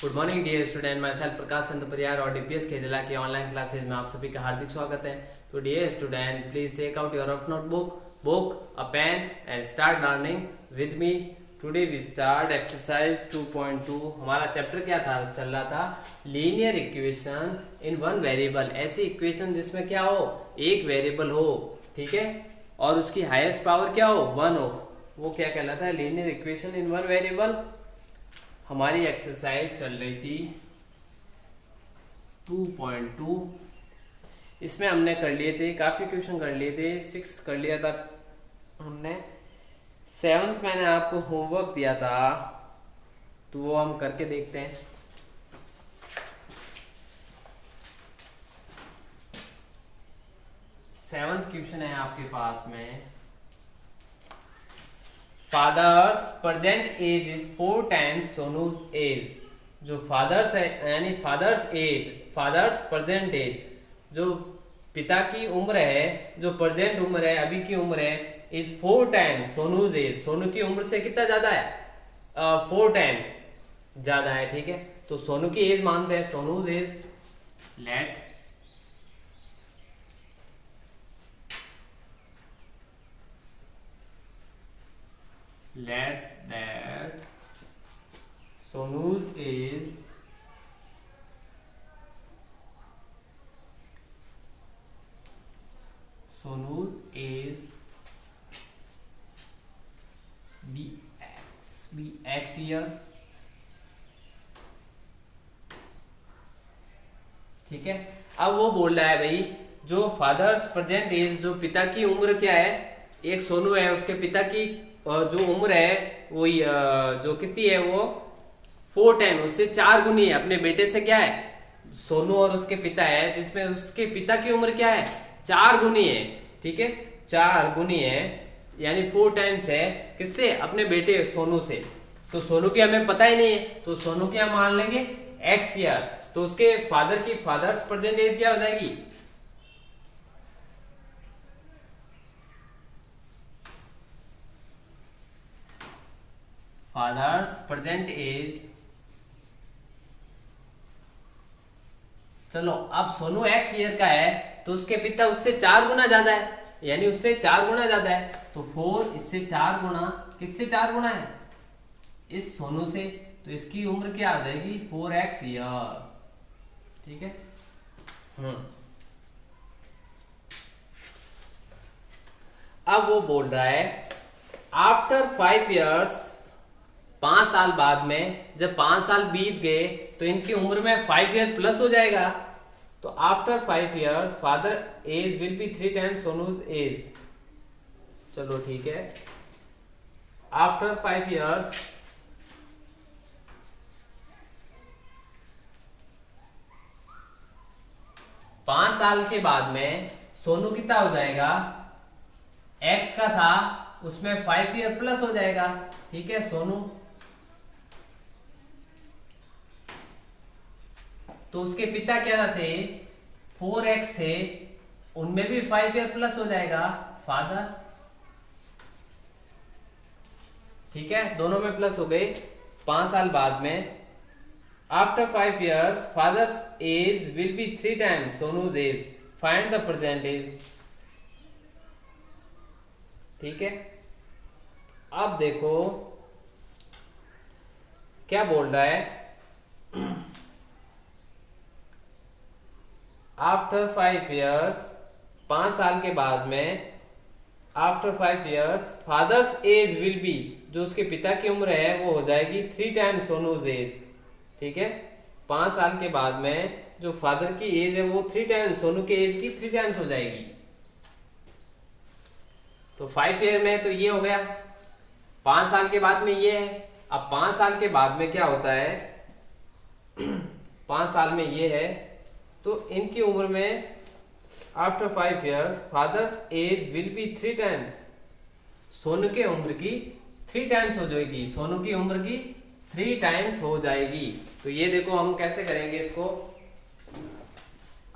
Good morning dear student, myself Prakash Chandra Pariyar और DPS के जिला की ऑनलाइन क्लासेज में आप सभी का हार्दिक स्वागत है। तो dear student, please take out your notebook, a pen and start learning with me. Today we start exercise 2.2। हमारा चैप्टर क्या था, चल रहा था linear equation in one variable. ऐसी इक्वेशन जिसमें क्या हो, एक वेरिएबल हो, ठीक है, और उसकी हाईएस्ट पावर क्या हो, 1 हो, वो क्या कहलाता है, linear equation in one variable. हमारी एक्सरसाइज चल रही थी 2.2। इसमें हमने कर लिए थे, काफ़ी क्वेश्चन कर लिए थे, 6 कर लिया था हमने। 7th मैंने आपको होमवर्क दिया था, तो वो हम करके देखते हैं। सेवंथ क्वेश्चन है आपके पास में, father's present age is 4 times Sonu's age. जो फादर्स है यानी father's age, father's present age, जो पिता की उम्र है, जो प्रेजेंट उम्र है, अभी की उम्र है, is 4 times Sonu's age. Sonu की उम्र से कितना ज्यादा है, 4 टाइम्स ज्यादा है, ठीक है। तो सोनू की एज मानते हैं, सोनूज as. let that Sonu's age be x year, ठीक है। अब वो बोल रहा है भाई, जो फादर्स प्रेजेंट एज, जो पिता की उम्र क्या है, एक सोनू है, उसके पिता की जो उम्र है वो जो कितनी है, वो 4 टाइम, उससे 4 गुनी है अपने बेटे से। क्या है, सोनू और उसके पिता है, जिसमें उसके पिता की उम्र क्या है, 4 गुनी है, ठीक है, 4 गुनी है, यानी 4 टाइम्स है, किससे, अपने बेटे सोनू से। तो सोनू की हमें पता ही नहीं है, तो सोनू की हम मान लेंगे एक्स ईयर। तो उसके फादर की फादर्स प्रेजेंट एज क्या हो जाएगी, फादर्स प्रेजेंट एज। चलो, अब सोनू एक्स ईयर का है, तो उसके पिता उससे 4 गुना ज्यादा है, यानी उससे 4 गुना ज्यादा है। तो 4 इससे 4 गुना, किससे 4 गुना है, इस सोनू से। तो इसकी उम्र क्या आ जाएगी, 4x ईयर, ठीक है। अब वो बोल रहा है आफ्टर 5 ईयर्स, 5 साल बाद में, जब 5 साल बीत गए तो इनकी उम्र में 5 ईयर प्लस हो जाएगा। तो after 5 years father age will be 3 times Sonu's age. चलो ठीक है, आफ्टर 5 ईयर्स, पांच साल के बाद में सोनू कितना हो जाएगा, एक्स का था, उसमें 5 ईयर प्लस हो जाएगा, ठीक है। सोनू, तो उसके पिता क्या थे, 4x थे, उनमें भी 5 ईयर प्लस हो जाएगा, फादर, ठीक है, दोनों में प्लस हो गए। 5 साल बाद में, after 5 years father's age will be 3 times Sonu's age, find the present age, ठीक है। अब देखो क्या बोल रहा है, आफ्टर 5 ईयर्स, 5 साल के बाद में, after 5 years father's age will B, जो उसके पिता की उम्र है वो हो जाएगी 3 टाइम्स सोनूज एज, ठीक है। 5 साल के बाद में जो फादर की एज है वो 3 टाइम्स, सोनू की एज की 3 टाइम्स हो जाएगी। तो 5 ईयर में तो ये हो गया, 5 साल के बाद में ये है। अब 5 साल के बाद में क्या होता है, 5 साल में ये है, तो इनकी उम्र में after 5 years father's age will be 3 times, Sonu के उम्र की 3 टाइम्स हो जाएगी, सोनू की उम्र की 3 टाइम्स हो जाएगी। तो ये देखो हम कैसे करेंगे इसको,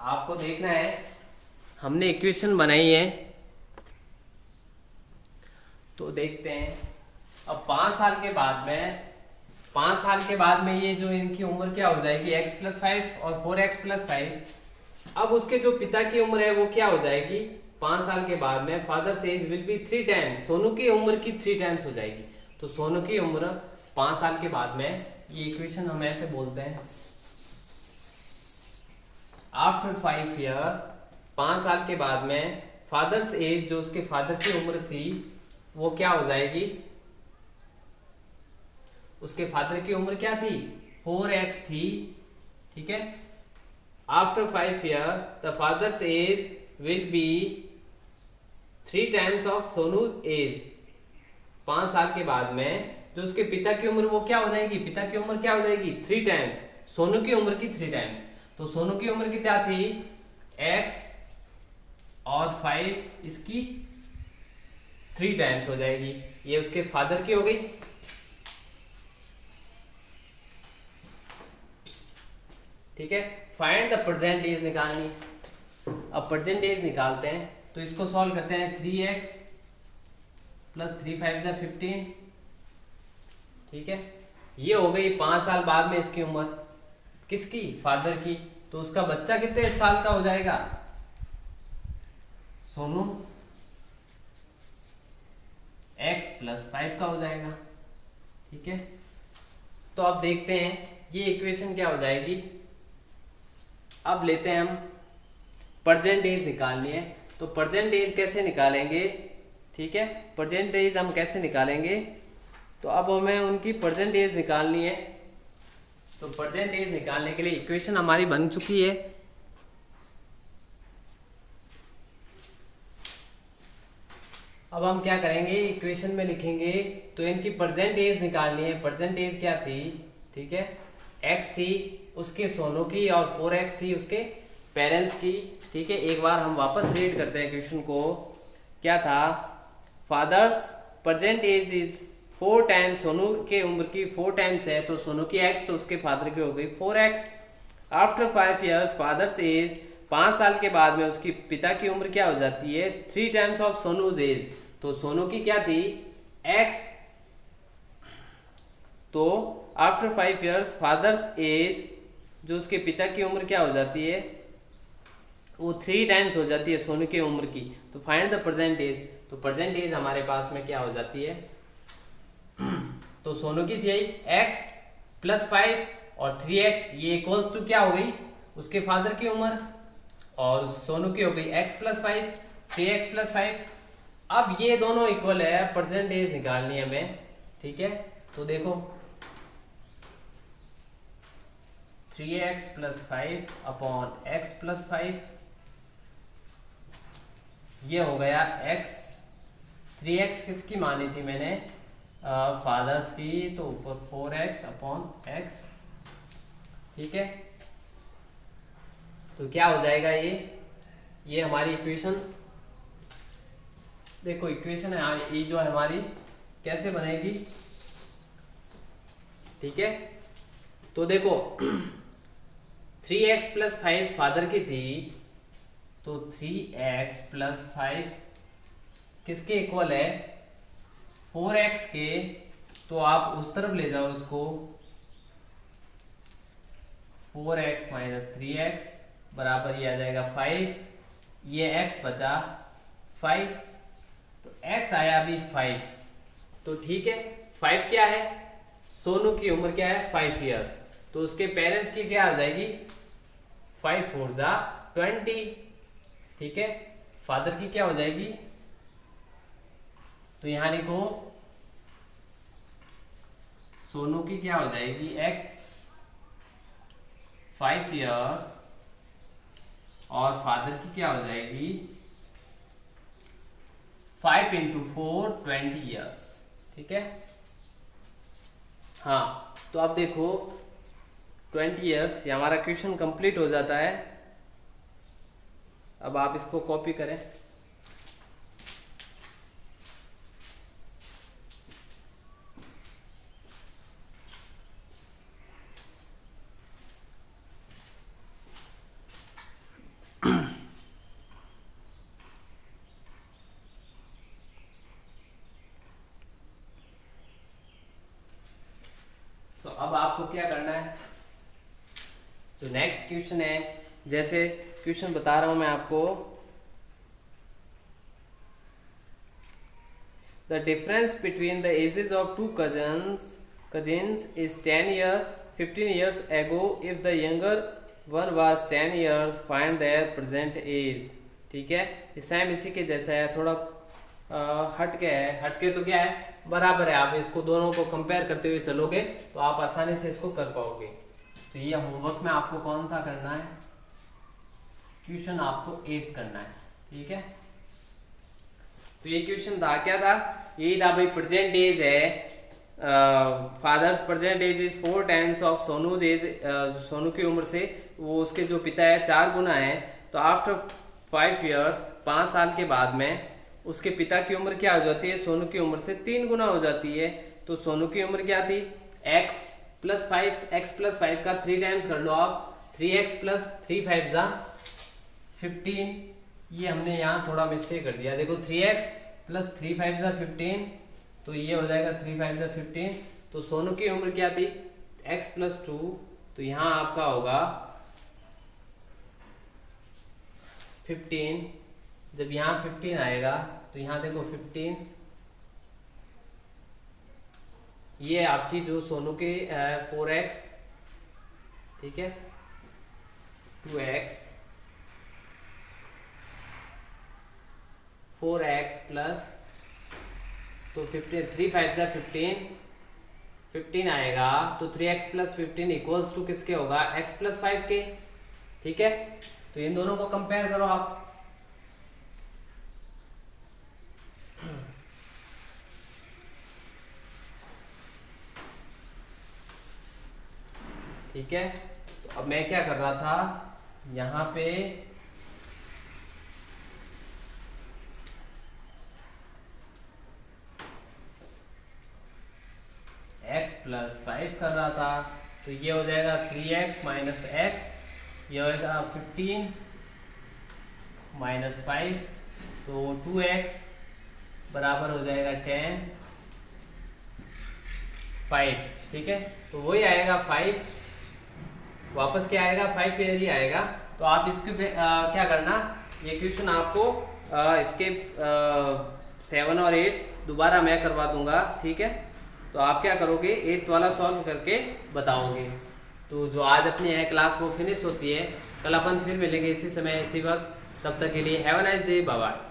आपको देखना है। हमने इक्वेशन बनाई है, तो देखते हैं। अब 5 साल के बाद में 5 साल के बाद में ये जो इनकी उम्र क्या हो जाएगी, x+5 और 4x+5। अब उसके जो पिता की उम्र है वो क्या हो जाएगी, 5 साल के बाद में fathers age will be 3 times, Sonu की उम्र की 3 टाइम्स हो जाएगी। तो सोनू की उम्र 5 साल के बाद में, ये इक्वेशन हम ऐसे बोलते हैं, आफ्टर 5 ईयर, 5 साल के बाद में फादर्स एज, जो उसके फादर की उम्र थी वो क्या हो जाएगी, उसके फादर की उम्र क्या थी, 4x थी, ठीक है। After 5 year the father's age will be 3 times of Sonu's age. 5 साल के बाद में जो उसके पिता की उम्र वो क्या हो जाएगी, पिता की उम्र क्या हो जाएगी, 3 टाइम्स सोनू की उम्र की 3 टाइम्स। तो सोनू की उम्र क्या थी, x और 5 इसकी 3 टाइम्स हो जाएगी। ये उसके फादर की हो गई। ठीक है, फाइंड द प्रेजेंट एज निकालनी। अब प्रेजेंट एज निकालते हैं, तो इसको सॉल्व करते हैं। 3x प्लस 3 5 = 15, ठीक है। ये हो गई 5 साल बाद में इसकी उम्र, किसकी, फादर की। तो उसका बच्चा कितने साल का हो जाएगा, सोनू, x+5 का हो जाएगा, ठीक है। तो अब देखते हैं ये इक्वेशन क्या हो जाएगी। अब लेते हैं हम प्रेजेंट एज निकालनी है, तो प्रेजेंट एज कैसे निकालेंगे, ठीक है। प्रेजेंट एज हम कैसे निकालेंगे, तो अब हमें उनकी प्रेजेंट एज निकालनी है। तो प्रेजेंट एज निकालने के लिए इक्वेशन हमारी बन चुकी है। अब हम क्या करेंगे, इक्वेशन में लिखेंगे, तो इनकी प्रेजेंट एज निकालनी है। प्रेजेंट एज क्या थी, ठीक है, x थी उसके सोनू की और 4x थी उसके पेरेंट्स की, ठीक है। एक बार हम वापस रीड करते हैं क्वेश्चन को। क्या था, father's present age is 4 times, Sonu के उम्र की 4 टाइम्स है, तो सोनू की x तो उसके फादर की हो गई 4x। After 5 years father's as, 5 साल के बाद में उसकी पिता की उम्र क्या हो जाती है, 3 टाइम्स ऑफ सोनूज एज। तो सोनू की क्या थी, x। तो आफ्टर 5 ईयर्स फादर्स एज, जो उसके पिता की उम्र क्या हो जाती है, वो 3 टाइम्स हो जाती है सोनू की उम्र की। तो फाइंड द प्रेजेंट एज, तो प्रेजेंट एज हमारे पास में क्या हो जाती है, तो सोनू की थी x+5 और 3x, ये इक्वल्स टू क्या हो गई, उसके फादर की उम्र, और सोनू की हो गई x+5 3x+5। अब ये दोनों इक्वल है, प्रेजेंट एज निकालनी है हमें, ठीक है। तो देखो 3x+5 अपॉन x+5, ये हो गया x। 3x किसकी मानी थी मैंने, फादर्स की, तो ऊपर 4x अपॉन x, ठीक है। तो क्या हो जाएगा ये हमारी इक्वेशन, देखो इक्वेशन है ये जो है हमारी कैसे बनेगी, ठीक है। तो देखो 3x+5 फादर की थी, तो 3x+5 किसके इक्वल है, 4x के। तो आप उस तरफ ले जाओ उसको, 4x - 3x बराबर ये आ जाएगा 5, ये x बचा 5, तो x आया अभी 5। तो ठीक है, 5 क्या है, सोनू की उम्र क्या है, 5 इयर्स। तो उसके पेरेंट्स की क्या आ जाएगी, 5 4 = 20, ठीक है। फादर की क्या हो जाएगी, तो यहां लिखो सोनू की क्या हो जाएगी, x 5 ईयर, और फादर की क्या हो जाएगी 5 × 4 20 ईयर्स, ठीक है। हाँ, तो अब देखो 20 ईयर्स, ये हमारा क्वेश्चन कंप्लीट हो जाता है। अब आप इसको कॉपी करें। तो अब आपको क्या करना है, जो नेक्स्ट क्वेश्चन है, जैसे क्वेश्चन बता रहा हूं मैं आपको, the difference between the ages of two cousins is 10 year 15 years ago. If the younger one was 10 years, find their present age. ठीक है, सेम इसी के जैसा है, थोड़ा हट के है, हट के तो क्या है, बराबर है। आप इसको दोनों को कंपेयर करते हुए चलोगे तो आप आसानी से इसको कर पाओगे। तो ये होमवर्क में आपको कौन सा करना है, क्वेश्चन आपको 8 करना है, ठीक है। तो ये क्वेश्चन था, क्या था, यही था भाई, प्रेजेंट एज है, father's present age is 4 times of Sonu's age, Sonu की उम्र से वो उसके जो पिता है 4 गुना है। तो आफ्टर 5 years 5 साल के बाद में उसके पिता की उम्र क्या हो जाती है, सोनू की उम्र से 3 गुना हो जाती है। तो सोनू की उम्र क्या थी, x + 5, x + 5 का 3 टाइम्स कर लो आप, 3x + 3 5 15। ये हमने यहाँ थोड़ा मिस्टेक कर दिया, देखो 3x + 3 5 15, तो ये हो जाएगा 3 5 15। तो सोनू की उम्र क्या थी, x + 2, तो यहाँ आपका होगा 15। जब यहाँ 15 आएगा तो यहाँ देखो 15, ये आपकी जो सोनू के 4x, ठीक है, 2x 4x प्लस, तो 15 3 5 15 आएगा, तो 3x + 15 इक्वल्स टू किसके होगा, x + 5 के, ठीक है। तो इन दोनों को कंपेयर करो आप, ठीक है। तो अब मैं क्या कर रहा था, यहाँ पे x + 5 कर रहा था, तो ये हो जाएगा 3x - x, ये होगा 15 - 5, तो 2x बराबर हो जाएगा 10 5, ठीक है। तो वही आएगा 5, वापस क्या आएगा, 5 ही आएगा। तो आप इसके क्या करना, ये क्वेश्चन आपको इसके 7 और 8 दोबारा मैं करवा दूंगा, ठीक है। तो आप क्या करोगे, 8th वाला सॉल्व करके बताओगे। तो जो आज अपनी है क्लास वो फिनिश होती है, कल अपन फिर मिलेंगे इसी समय इसी वक्त, तब तक के लिए have a nice day, bye bye.